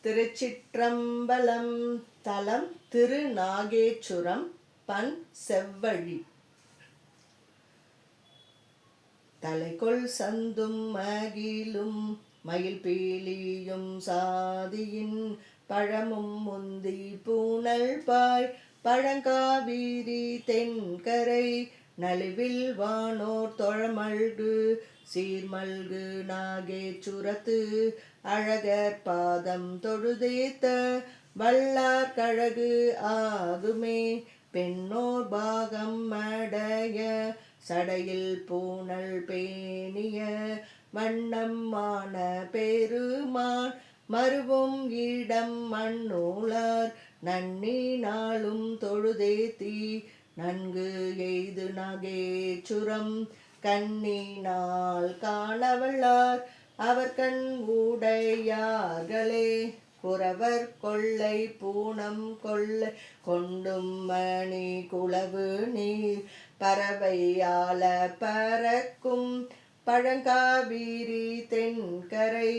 திருச்சிற்றம்பலம். தலம் திருநாகேச்சுரம். பண் செவ்வழி. தலைகொள் சந்தும் மகிழும் மயில் பீலியும் சாதியின் பழமும் முந்தி பூனல் பாய் பழங்காவிரி தென்கரை நலிவில் வானோர் தொழமல்கு சீர்மல்கு நாகேச்சுரத்து அழகர் பாதம் தொழுதேத்த வல்லார் கழகு ஆகுமே. பெண்ணோர் பாகம் அடைய சடையில் பூனல் பேணிய வண்ணம்மான பெருமான் மருவும் இடம் மண்ணூளார் நன்னி நாளும் தொழுதேத்தி நன்கு எய்து நாகேச்சுரம் கண்ணினால் காணவல்லார் அவர் கண் உடையார்களே. குறவர் கொள்ளை பூனம் கொள்ளை கொண்டும் மணி குளவு நீர் பறவையால பறக்கும் பழங்காவிரி தென்கரை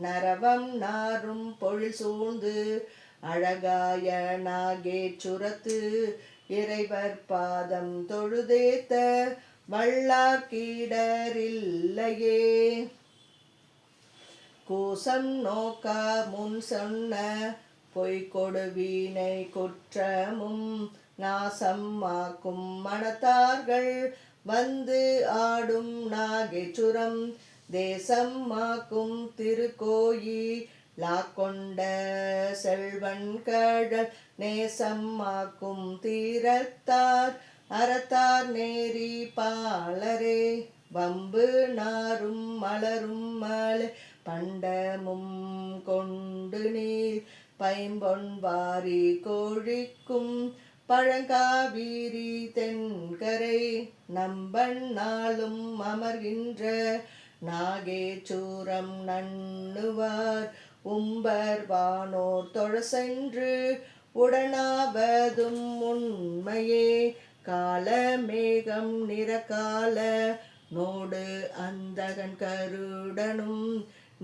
நரவம் நாரும் பொழில் சூழ்ந்து அழகாய நாகேச்சுரத்து இறைவர் பாதம் தொழுதேத்த வல்லார் கீடரில்லையே. கூசம் நோக்கா முன் சொன்ன பொய்கொடு வீணை குற்றமும் நாசம் ஆக்கும் மனத்தார்கள் வந்து ஆடும் நாகேச்சுரம் தேசம் ஆக்கும் திருக்கோயிலா கொண்ட செல்வன் கழல் நேசம் ஆக்கும் தீரத்தார் அறத்தார் நேரி பாலரே. வம்பு நாரும் மலரும் மலை பண்டமும் கொண்டு நீர் பைம்பொன் வாரி கோழிக்கும் பழங்காவிரி தென்கரை நம்பன் நாளும் அமர்கின்ற நாகேச்சுரம் நண்ணுவார் உம்பர் வானோர் தொழ சென்று உடனாவதும் உண்மையே. கால மேகம் நிறகால நோடு அந்தகன் கருடனும்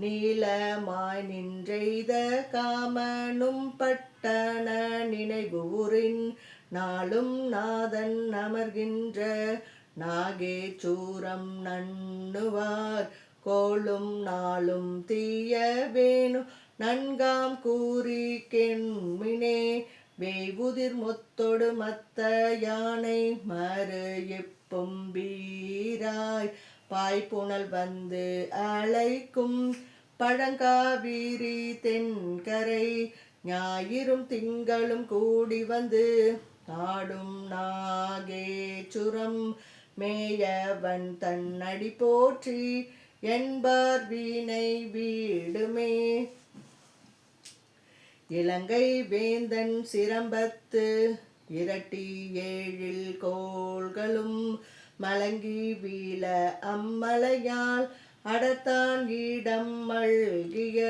நீலமாய் நின்றெய்த காமனும் பட்டன நினைவுரின் நாளும் நாதன் அமர்கின்ற நாகேச்சுரம் நண்ணுவார் கோளும் நாளும் தீய வேணும் நன்காம் கூறி கெண்மினே. வேவுதிர் முத்தொடு மத்த யானை மறு எப்பும் வீராய் பாய்புணல் வந்து அழைக்கும் பழங்காவிரி தென்கரை ஞாயிறும் திங்களும் கூடி வந்து ஆடும் நாகேச்சுரம் மேயவன் தன்னடி போற்றி என்பார் வீணை வீடுமே. இலங்கை வேந்தன் சிரம்பத்து இரட்டி ஏழில் கோள்களும் மலங்கி வீழ அம்மலையால் அடத்தான் இடம் மல்கிய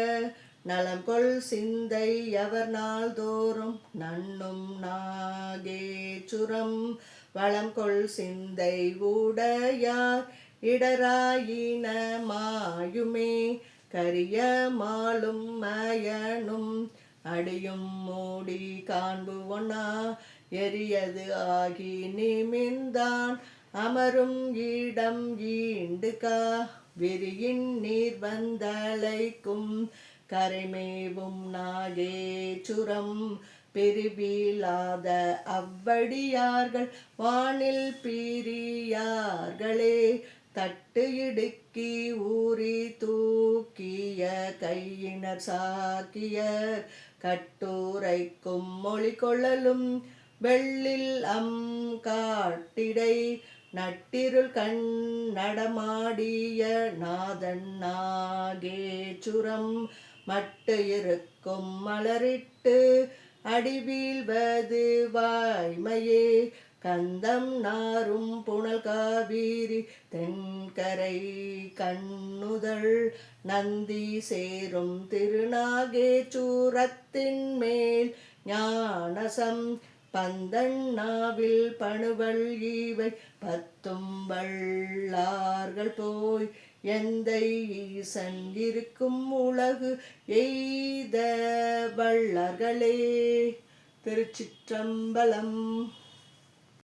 நலம்கொள் சிந்தை அவர் நாள் தோறும் நண்ணும் நாகேச்சுரம் வளம்கொள் சிந்தை உடையார் இடராயின மாயுமே. கரிய மாலும் மயனும் அடியும் மூடி காண்பு ஒன்னா எரியது ஆகி நிமிர்ந்தான் அமரும் இடம் ஈண்டுகா விரியின் நீர் வந்தழைக்கும் கரைமேவும் நாகேச்சுரம் பிரிவிலாத அவ்வடியார்கள் வானில் பிரியார்களே. தட்டு இடுக்கி ஊறி தூக்கிய கையினர் சாக்கியர் கட்டுரைக்கும் மொழி கொள்ளலும் வெள்ளில் காட்டிடை நட்டிருள் கண் நடமாடிய நாதன் நாகேச்சுரம் மட்டு இருக்கும் மலரிட்டு அடிவீழ்வது வாய்மையே. கந்தம் நாரும் புனல் காவிரி தென்கரை கண்ணுதல் நந்தி சேரும் திருநாகேச்சுரத்தின் மேல் ஞானசம் பந்தன் நாவில் பணுவல் இவை பத்தும் வல்லார்கள் போய் எந்தை ஈசன் இருக்கும் உலகு எய்த வள்ளர்களே. திருச்சிற்றம்பலம்.